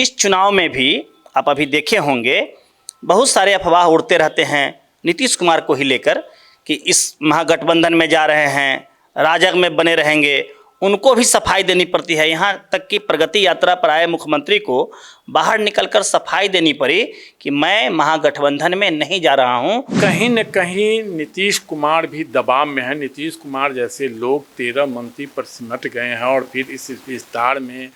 इस चुनाव में भी आप अभी देखे होंगे बहुत सारे अफवाह उड़ते रहते हैं नीतीश कुमार को ही लेकर कि इस महागठबंधन में जा रहे हैं, राजग में बने रहेंगे। उनको भी सफाई देनी पड़ती है। यहाँ तक कि प्रगति यात्रा पर आए मुख्यमंत्री को बाहर निकलकर सफाई देनी पड़ी कि मैं महागठबंधन में नहीं जा रहा हूँ। कहीं न कहीं नीतीश कुमार भी दबाव में है। नीतीश कुमार जैसे लोग 13 मंत्री पर सिमट गए हैं और फिर इस विस्तार में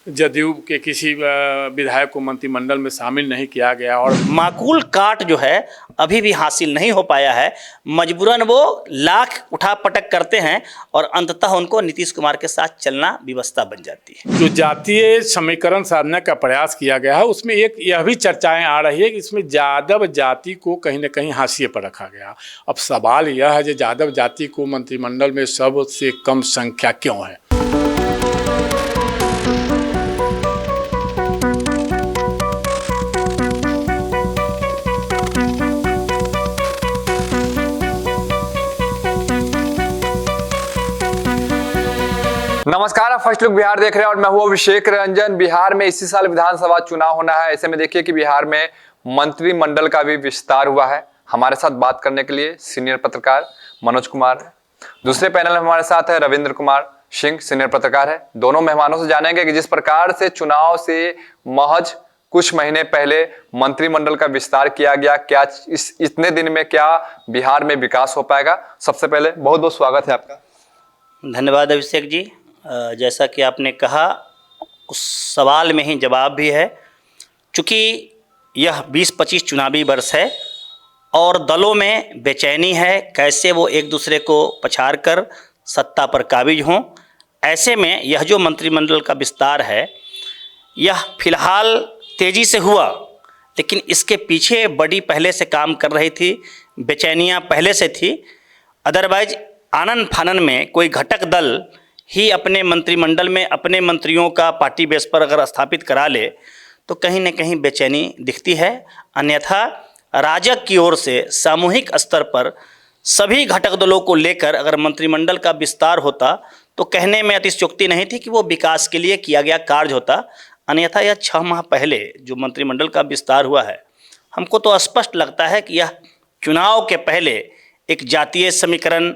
जदयू के किसी विधायक को मंत्रिमंडल में शामिल नहीं किया गया और माकूल काट जो है अभी भी हासिल नहीं हो पाया है। मजबूरन वो लाख उठा पटक करते हैं और अंततः उनको नीतीश कुमार के साथ चलना व्यवस्था बन जाती है। जो जातीय समीकरण साधने का प्रयास किया गया है उसमें एक यह भी चर्चाएं आ रही है कि इसमें यादव जाति को कहीं न कहीं हाशिए पर रखा गया। अब सवाल यह है कि यादव जाति को मंत्रिमंडल में सबसे कम संख्या क्यों है। नमस्कार, आप फर्स्ट लुक बिहार देख रहे हैं और मैं हूं अभिषेक रंजन। बिहार में इसी साल विधानसभा चुनाव होना है। ऐसे में देखिए कि बिहार में मंत्रिमंडल का भी विस्तार हुआ है। हमारे साथ बात करने के लिए सीनियर पत्रकार मनोज कुमार है। दूसरे पैनल में हमारे साथ है रविंद्र कुमार सिंह, सीनियर पत्रकार है। दोनों मेहमानों से जानेंगे कि जिस प्रकार से चुनाव से महज कुछ महीने पहले मंत्रिमंडल का विस्तार किया गया, क्या इतने दिन में क्या बिहार में विकास हो पाएगा। सबसे पहले बहुत बहुत स्वागत है आपका। धन्यवाद अभिषेक जी। जैसा कि आपने कहा उस सवाल में ही जवाब भी है। चूँकि यह 20-25 चुनावी वर्ष है और दलों में बेचैनी है, कैसे वो एक दूसरे को पछाड़ कर सत्ता पर काबिज हों। ऐसे में यह जो मंत्रिमंडल का विस्तार है यह फिलहाल तेज़ी से हुआ, लेकिन इसके पीछे बड़ी पहले से काम कर रही थी, बेचैनियाँ पहले से थी। अदरवाइज आनन फानन में कोई घटक दल ही अपने मंत्रिमंडल में अपने मंत्रियों का पार्टी बेस पर अगर स्थापित करा ले तो कहीं न कहीं बेचैनी दिखती है। अन्यथा राजग की ओर से सामूहिक स्तर पर सभी घटक दलों को लेकर अगर मंत्रिमंडल का विस्तार होता तो कहने में अतिशयोक्ति नहीं थी कि वो विकास के लिए किया गया कार्य होता। अन्यथा यह 6 माह पहले जो मंत्रिमंडल का विस्तार हुआ है, हमको तो स्पष्ट लगता है कि यह चुनाव के पहले एक जातीय समीकरण,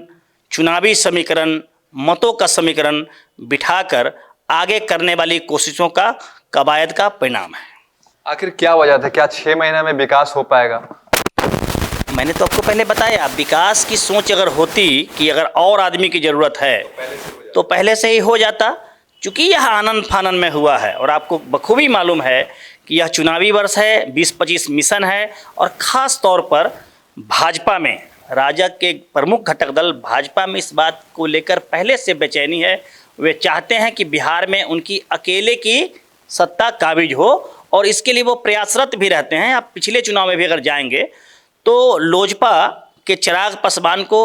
चुनावी समीकरण, मतों का समीकरण बिठाकर आगे करने वाली कोशिशों का कवायद का परिणाम है। आखिर क्या वजह था, क्या 6 महीने में विकास हो पाएगा? मैंने तो आपको पहले बताया, विकास की सोच अगर होती कि अगर और आदमी की ज़रूरत है तो पहले से ही हो जाता। चूँकि यह आनंद फानन में हुआ है और आपको बखूबी मालूम है कि यह चुनावी वर्ष है, 20-25 मिशन है और ख़ास तौर पर भाजपा में, राजग के प्रमुख घटक दल भाजपा में इस बात को लेकर पहले से बेचैनी है। वे चाहते हैं कि बिहार में उनकी अकेले की सत्ता काबिज हो और इसके लिए वो प्रयासरत भी रहते हैं। आप पिछले चुनाव में भी अगर जाएंगे तो लोजपा के चिराग पासवान को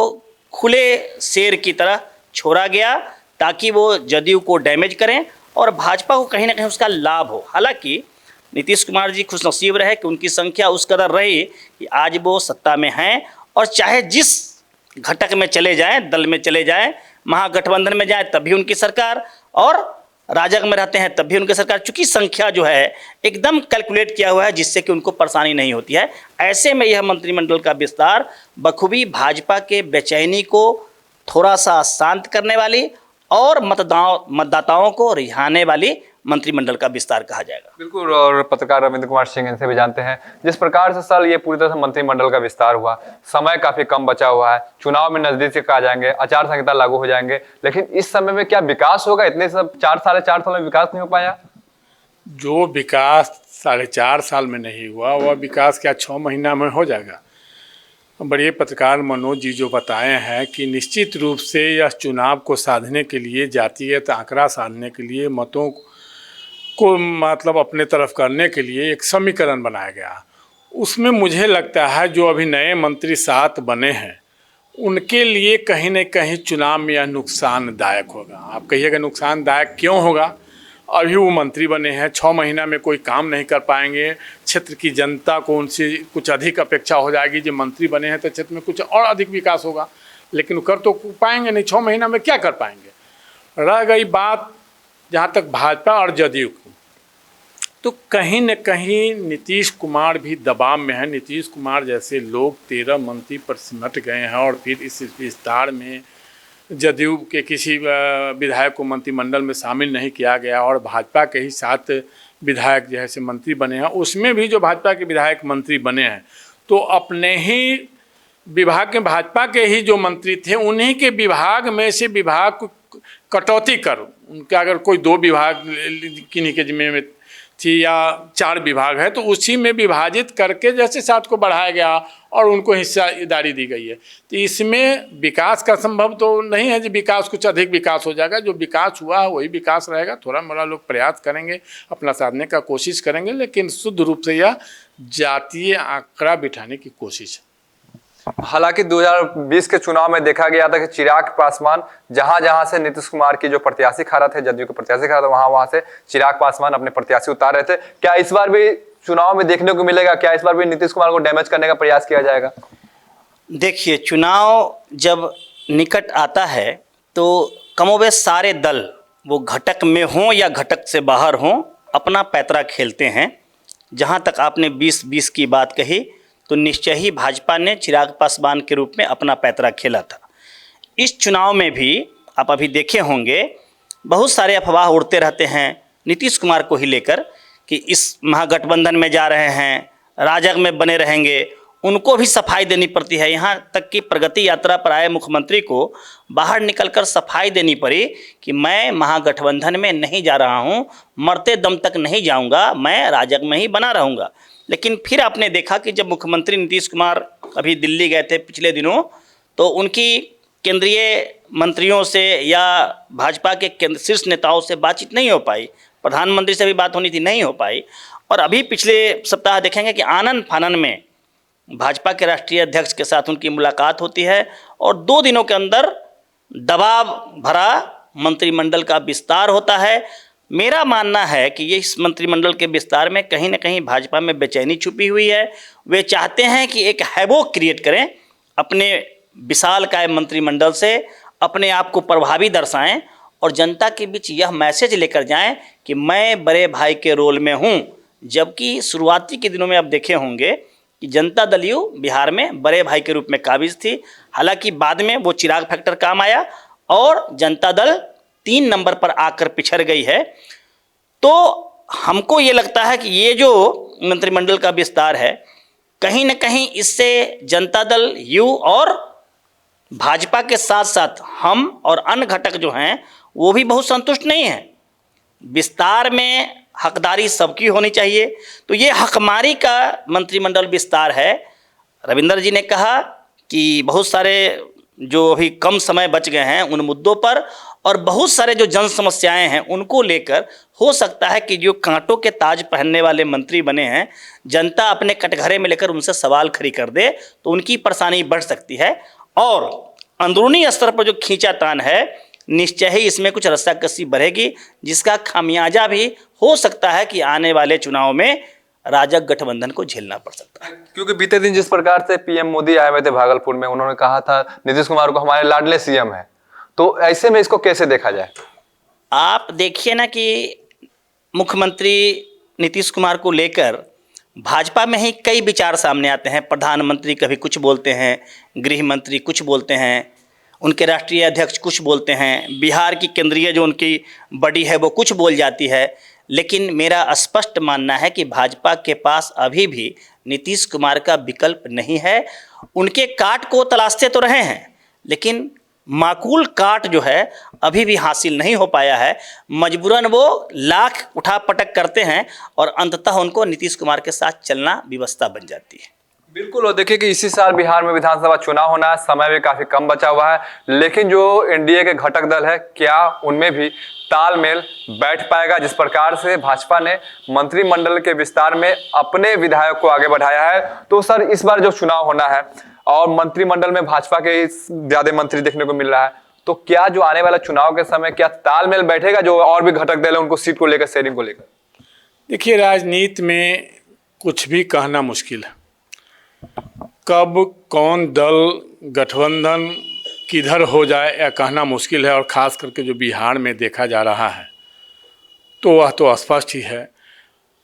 खुले शेर की तरह छोड़ा गया ताकि वो जदयू को डैमेज करें और भाजपा को कहीं ना कहीं उसका लाभ हो। हालांकि नीतीश कुमार जी खुशनसीब रहे कि उनकी संख्या उस कदर रही कि आज वो सत्ता में हैं और चाहे जिस घटक में चले जाएं, दल में चले जाएं, महागठबंधन में जाएं तब भी उनकी सरकार और राजग में रहते हैं तब भी उनकी सरकार। चूँकि संख्या जो है एकदम कैलकुलेट किया हुआ है जिससे कि उनको परेशानी नहीं होती है। ऐसे में यह मंत्रिमंडल का विस्तार बखूबी भाजपा के बेचैनी को थोड़ा सा शांत करने वाली और मतदाताओं को रिझाने वाली मंत्रिमंडल का विस्तार कहा जाएगा। बिल्कुल। और पत्रकार रविंद्र कुमार सिंह, इनसे भी जानते हैं जिस प्रकार से साल ये पूरी तरह से मंत्रिमंडल का विस्तार हुआ, समय काफी कम बचा हुआ है, चुनाव में नजदीक से आ जाएंगे, आचार संहिता लागू हो जाएंगे, लेकिन इस समय में क्या विकास होगा? इतने सब 4 साल में विकास नहीं हो पाया। जो विकास 4.5 साल में नहीं हुआ वह विकास क्या 6 महीना में हो जाएगा। बड़े पत्रकार मनोज जी जो बताए हैं कि निश्चित रूप से यह चुनाव को साधने के लिए, जातीयत आंकड़ा साधने के लिए, मतों को मतलब अपने तरफ करने के लिए एक समीकरण बनाया गया। उसमें मुझे लगता है जो अभी नए मंत्री 7 बने हैं उनके लिए कहीं न कहीं चुनाव में यह नुकसानदायक होगा। आप कहिएगा नुकसानदायक क्यों होगा? अभी वो मंत्री बने हैं, 6 महीना में कोई काम नहीं कर पाएंगे। क्षेत्र की जनता को उनसे कुछ अधिक अपेक्षा हो जाएगी। जो मंत्री बने हैं तो क्षेत्र में कुछ और अधिक विकास होगा, लेकिन कर तो पाएंगे नहीं। 6 महीना में क्या कर पाएंगे? रह गई बात जहाँ तक भाजपा और जदयू की, तो कहीं न कहीं नीतीश कुमार भी दबाव में है। नीतीश कुमार जैसे लोग 13 मंत्री पर सिमट गए हैं और फिर इस विस्तार में जदयू के किसी विधायक को मंत्रिमंडल में शामिल नहीं किया गया और भाजपा के ही 7 विधायक जो है से मंत्री बने हैं। उसमें भी जो भाजपा के विधायक मंत्री बने हैं तो अपने ही विभाग के, भाजपा के ही जो मंत्री थे उन्हीं के विभाग में से विभाग को कटौती कर, उनका अगर कोई 2 विभाग किन्हीं के जिम्मे में थी या 4 विभाग है तो उसी में विभाजित करके जैसे 7 को बढ़ाया गया और उनको हिस्सेदारी दी गई है। तो इसमें विकास का संभव तो नहीं है कि विकास कुछ अधिक विकास हो जाएगा। जो विकास हुआ है वही विकास रहेगा। थोड़ा मोड़ा लोग प्रयास करेंगे, अपना साधने का कोशिश करेंगे, लेकिन शुद्ध रूप से यह जातीय आंकड़ा बिठाने की कोशिश है। हालांकि 2020 के चुनाव में देखा गया था कि चिराग पासवान जहां से नीतीश कुमार की जो प्रत्याशी खड़ा थे, जदयू के प्रत्याशी खड़ा था, वहां से चिराग पासवान अपने प्रत्याशी उतार रहे थे। क्या इस बार भी चुनाव में देखने को मिलेगा? क्या इस बार भी नीतीश कुमार को डैमेज करने का प्रयास किया जाएगा? देखिए, चुनाव जब निकट आता है तो कमोबेश सारे दल, वो घटक में हों या घटक से बाहर हों, अपना पैतरा खेलते हैं। जहां तक आपने 2020 की बात कही तो निश्चय ही भाजपा ने चिराग पासवान के रूप में अपना पैतरा खेला था। इस चुनाव में भी आप अभी देखे होंगे बहुत सारे अफवाह उड़ते रहते हैं नीतीश कुमार को ही लेकर कि इस महागठबंधन में जा रहे हैं, राजग में बने रहेंगे। उनको भी सफाई देनी पड़ती है। यहाँ तक कि प्रगति यात्रा पर आए मुख्यमंत्री को बाहर निकलकर सफाई देनी पड़ी कि मैं महागठबंधन में नहीं जा रहा हूँ, मरते दम तक नहीं जाऊँगा, मैं राजग में ही बना रहूँगा। लेकिन फिर आपने देखा कि जब मुख्यमंत्री नीतीश कुमार अभी दिल्ली गए थे पिछले दिनों, तो उनकी केंद्रीय मंत्रियों से या भाजपा के शीर्ष नेताओं से बातचीत नहीं हो पाई। प्रधानमंत्री से भी बात होनी थी, नहीं हो पाई। और अभी पिछले सप्ताह देखेंगे कि आनन फानन में भाजपा के राष्ट्रीय अध्यक्ष के साथ उनकी मुलाकात होती है और 2 दिनों के अंदर दबाव भरा मंत्रिमंडल का विस्तार होता है। मेरा मानना है कि ये इस मंत्रिमंडल के विस्तार में कहीं ना कहीं भाजपा में बेचैनी छुपी हुई है। वे चाहते हैं कि एक हैवोक क्रिएट करें, अपने विशालकाय मंत्रिमंडल से अपने आप को प्रभावी दर्शाएं और जनता के बीच यह मैसेज लेकर जाएं कि मैं बड़े भाई के रोल में हूं। जबकि शुरुआती के दिनों में आप देखे होंगे कि जनता दल यू बिहार में बड़े भाई के रूप में काबिज थी। हालांकि बाद में वो चिराग फैक्टर काम आया और जनता दल 3 नंबर पर आकर पिछड़ गई है। तो हमको ये लगता है कि ये जो मंत्रिमंडल का विस्तार है, कहीं न कहीं इससे जनता दल यू और भाजपा के साथ साथ हम और अन्य घटक जो हैं वो भी बहुत संतुष्ट नहीं हैं। विस्तार में हकदारी सबकी होनी चाहिए। तो ये हकमारी का मंत्रिमंडल विस्तार है। रविंदर जी ने कहा कि बहुत सारे जो अभी कम समय बच गए हैं उन मुद्दों पर और बहुत सारे जो जन समस्याएं हैं उनको लेकर हो सकता है कि जो कांटों के ताज पहनने वाले मंत्री बने हैं, जनता अपने कटघरे में लेकर उनसे सवाल खड़ी कर दे तो उनकी परेशानी बढ़ सकती है। और अंदरूनी स्तर पर जो खींचातान है, निश्चय ही इसमें कुछ रस्साकसी बढ़ेगी, जिसका खामियाजा भी हो सकता है कि आने वाले चुनाव में राजग गठबंधन को झेलना पड़ सकता है। क्योंकि बीते दिन जिस प्रकार से पीएम मोदी आए हुए थे भागलपुर में, उन्होंने कहा था नीतीश कुमार को हमारे लाडले सीएम है, तो ऐसे में इसको कैसे देखा जाए? आप देखिए ना कि मुख्यमंत्री नीतीश कुमार को लेकर भाजपा में ही कई विचार सामने आते हैं। प्रधानमंत्री कभी कुछ बोलते हैं, गृह मंत्री कुछ बोलते हैं, उनके राष्ट्रीय अध्यक्ष कुछ बोलते हैं, बिहार की केंद्रीय जो उनकी बॉडी है वो कुछ बोल जाती है। लेकिन मेरा स्पष्ट मानना है कि भाजपा के पास अभी भी नीतीश कुमार का विकल्प नहीं है। उनके काट को तलाशते तो रहे हैं, लेकिन माकूल काट जो है अभी भी हासिल नहीं हो पाया है। मजबूरन वो लाख उठा पटक करते हैं और अंततः उनको नीतीश कुमार के साथ चलना व्यवस्था बन जाती है। बिल्कुल। और देखिए कि इसी साल बिहार में विधानसभा चुनाव होना है, समय भी काफी कम बचा हुआ है, लेकिन जो एनडीए के घटक दल है, क्या उनमें भी तालमेल बैठ पाएगा? जिस प्रकार से भाजपा ने मंत्रिमंडल के विस्तार में अपने विधायक को आगे बढ़ाया है, तो सर इस बार जो चुनाव होना है और मंत्रिमंडल में भाजपा के ज्यादा मंत्री देखने को मिल रहा है, तो क्या जो आने वाला चुनाव के समय क्या तालमेल बैठेगा जो और भी घटक दल है उनको सीट को लेकर, शेयरिंग को लेकर? देखिए, राजनीति में कुछ भी कहना मुश्किल है। कब कौन दल गठबंधन किधर हो जाए या कहना मुश्किल है। और ख़ास करके जो बिहार में देखा जा रहा है तो वह तो स्पष्ट ही है।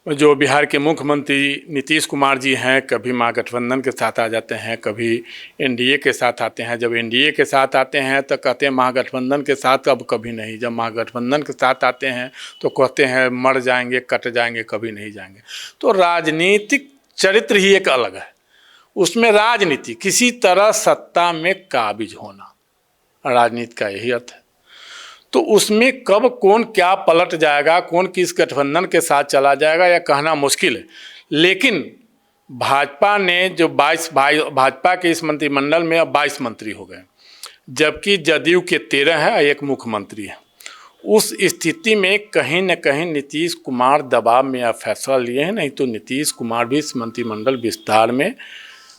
जो बिहार के मुख्यमंत्री नीतीश कुमार जी हैं, कभी महागठबंधन के साथ आ जाते हैं, कभी एनडीए के साथ आते हैं। जब एनडीए के साथ आते हैं तो कहते हैं महागठबंधन के साथ, अब कभी नहीं। जब महागठबंधन के साथ आते हैं तो कहते हैं मर जाएंगे, कट जाएंगे, कभी नहीं जाएंगे। तो राजनीतिक चरित्र ही एक अलग है। उसमें राजनीति किसी तरह सत्ता में काबिज होना, राजनीति का यही अर्थ है। तो उसमें कब कौन क्या पलट जाएगा, कौन किस गठबंधन के साथ चला जाएगा, यह कहना मुश्किल है। लेकिन भाजपा ने जो भाजपा के इस मंत्रिमंडल में अब 22 मंत्री हो गए, जबकि जदयू के 13 हैं, एक मुख्यमंत्री है। उस स्थिति में कहीं न कहीं नीतीश कुमार दबाव में यह फैसला लिए हैं, नहीं तो नीतीश कुमार भी इस मंत्रिमंडल विस्तार में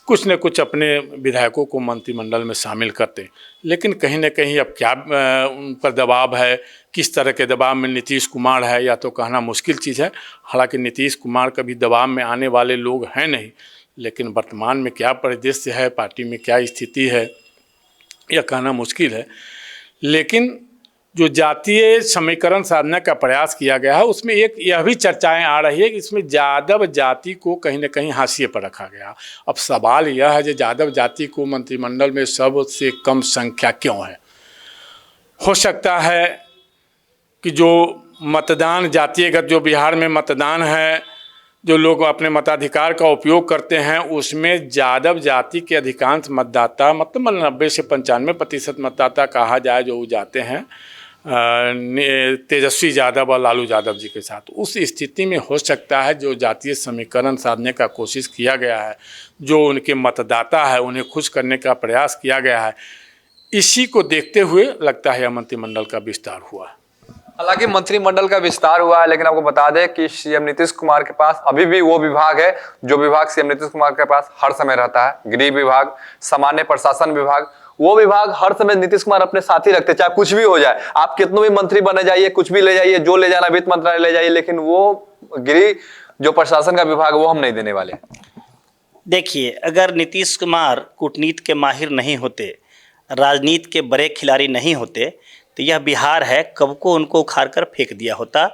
कुछ न कुछ अपने विधायकों को मंत्रिमंडल में शामिल करते। लेकिन कहीं न कहीं अब क्या उन पर दबाव है, किस तरह के दबाव में नीतीश कुमार है, या तो कहना मुश्किल चीज़ है। हालांकि नीतीश कुमार कभी दबाव में आने वाले लोग हैं नहीं, लेकिन वर्तमान में क्या परिदृश्य है, पार्टी में क्या स्थिति है, यह कहना मुश्किल है। लेकिन जो जातीय समीकरण साधने का प्रयास किया गया है, उसमें एक यह भी चर्चाएं आ रही है कि इसमें यादव जाति को कहीं न कहीं हाशिए पर रखा गया। अब सवाल यह है कि यादव जाति को मंत्रिमंडल में सबसे कम संख्या क्यों है। हो सकता है कि जो मतदान जातीयगत जो बिहार में मतदान है, जो लोग अपने मताधिकार का उपयोग करते हैं, उसमें यादव जाति के अधिकांश मतदाता, मतलब 90 से 95% मतदाता कहा जाए, जो जाते हैं तेजस्वी यादव और लालू यादव जी के साथ। उस स्थिति में हो सकता है जो जातीय समीकरण साधने का कोशिश किया गया है, जो उनके मतदाता है उन्हें खुश करने का प्रयास किया गया है, इसी को देखते हुए लगता है यह मंत्रिमंडल का विस्तार हुआ। हालांकि मंत्रिमंडल का विस्तार हुआ है, लेकिन आपको बता दें कि सीएम नीतीश कुमार के पास अभी भी वो विभाग है जो विभाग सीएम नीतीश कुमार के पास हर समय रहता है। गृह विभाग, सामान्य प्रशासन विभाग, वो विभाग हर समय नीतीश कुमार अपने साथ ही रखते, चाहे कुछ भी हो जाए। आप कितनों भी मंत्री बने जाइए, कुछ भी ले जाइए, जो ले जाना वित्त मंत्रालय ले जाइए, लेकिन वो गृह जो प्रशासन का विभाग वो हम नहीं देने वाले। देखिए, अगर नीतीश कुमार कूटनीति के माहिर नहीं होते, राजनीति के बड़े खिलाड़ी नहीं होते, तो यह बिहार है कब को उनको उखाड़ कर फेंक दिया होता।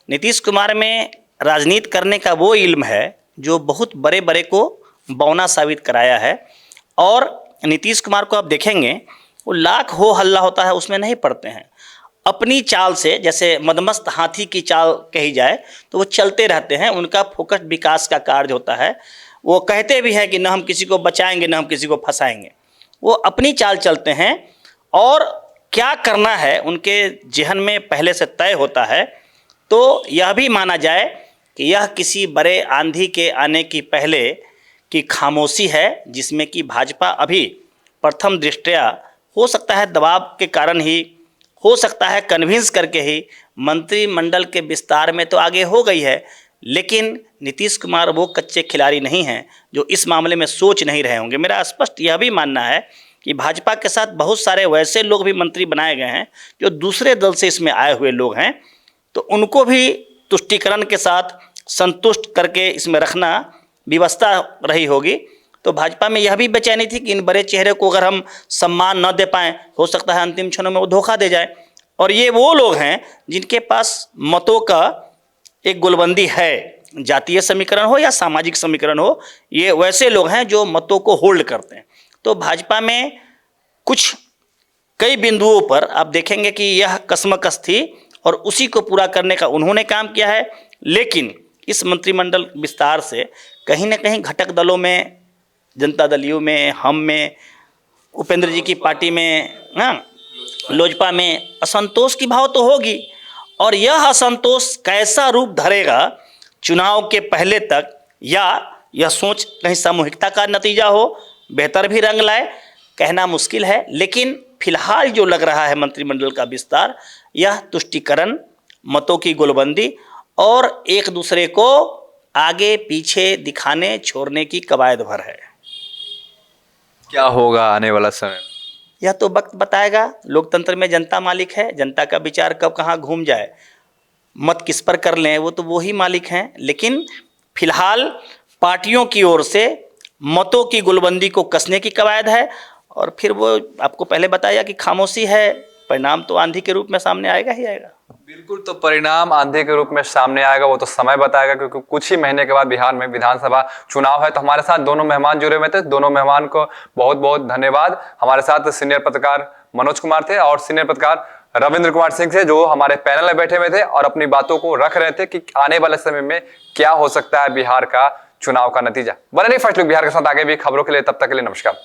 नीतीश कुमार में राजनीति करने का वो इल्म है जो बहुत बड़े बड़े को बौना साबित कराया है। और नीतीश कुमार को आप देखेंगे, वो लाख हो हल्ला होता है उसमें नहीं पड़ते हैं। अपनी चाल से, जैसे मदमस्त हाथी की चाल कही जाए, तो वो चलते रहते हैं। उनका फोकस विकास का कार्य होता है। वो कहते भी हैं कि न हम किसी को बचाएंगे न हम किसी को फंसाएंगे। वो अपनी चाल चलते हैं और क्या करना है उनके जहन में पहले से तय होता है। तो यह भी माना जाए कि यह किसी बड़े आंधी के आने की पहले की खामोशी है, जिसमें कि भाजपा अभी प्रथम दृष्टया हो सकता है दबाव के कारण ही, हो सकता है कन्विंस करके ही मंत्रिमंडल के विस्तार में तो आगे हो गई है। लेकिन नीतीश कुमार वो कच्चे खिलाड़ी नहीं हैं जो इस मामले में सोच नहीं रहे होंगे। मेरा स्पष्ट यह भी मानना है कि भाजपा के साथ बहुत सारे वैसे लोग भी मंत्री बनाए गए हैं जो दूसरे दल से इसमें आए हुए लोग हैं, तो उनको भी तुष्टीकरण के साथ संतुष्ट करके इसमें रखना व्यवस्था रही होगी। तो भाजपा में यह भी बेचैनी थी कि इन बड़े चेहरे को अगर हम सम्मान न दे पाएँ, हो सकता है अंतिम क्षणों में वो धोखा दे जाए। और ये वो लोग हैं जिनके पास मतों का एक गोलबंदी है, जातीय समीकरण हो या सामाजिक समीकरण हो, ये वैसे लोग हैं जो मतों को होल्ड करते हैं। तो भाजपा में कुछ कई बिंदुओं पर आप देखेंगे कि यह कसमकस थी और उसी को पूरा करने का उन्होंने काम किया है। लेकिन इस मंत्रिमंडल विस्तार से कहीं ना कहीं घटक दलों में, जनता दल यू में, हम में, उपेंद्र जी की पार्टी में, लोजपा में असंतोष की भाव तो होगी। और यह असंतोष कैसा रूप धरेगा चुनाव के पहले तक, या यह सोच कहीं सामूहिकता का नतीजा हो, बेहतर भी रंग लाए, कहना मुश्किल है। लेकिन फिलहाल जो लग रहा है मंत्रिमंडल का विस्तार, यह तुष्टीकरण, मतों की गोलबंदी और एक दूसरे को आगे पीछे दिखाने छोड़ने की कवायद भर है। क्या होगा आने वाला समय? यह तो वक्त बताएगा। लोकतंत्र में जनता मालिक है, जनता का विचार कब कहाँ घूम जाए, मत किस पर कर लें, वो तो वही मालिक हैं। लेकिन फिलहाल पार्टियों की ओर से मतों की गुलबंदी को कसने की कवायद है। और फिर वो आपको पहले बताया कि खामोशी है, परिणाम तो आंधी के रूप में सामने आएगा ही आएगा। बिल्कुल, तो परिणाम आंधी के रूप में सामने आएगा वो तो समय बताएगा, क्योंकि कुछ ही महीने के बाद बिहार में विधानसभा चुनाव है। तो हमारे साथ दोनों मेहमान जुड़े हुए थे, दोनों मेहमान को बहुत बहुत धन्यवाद। हमारे साथ सीनियर पत्रकार मनोज कुमार थे और सीनियर पत्रकार रविंद्र कुमार सिंह थे, जो हमारे पैनल में बैठे हुए थे और अपनी बातों को रख रहे थे कि आने वाले समय में क्या हो सकता है बिहार का चुनाव का नतीजा। बने रहिए फर्स्ट लुक बिहार के साथ आगे भी खबरों के लिए, तब तक के लिए नमस्कार।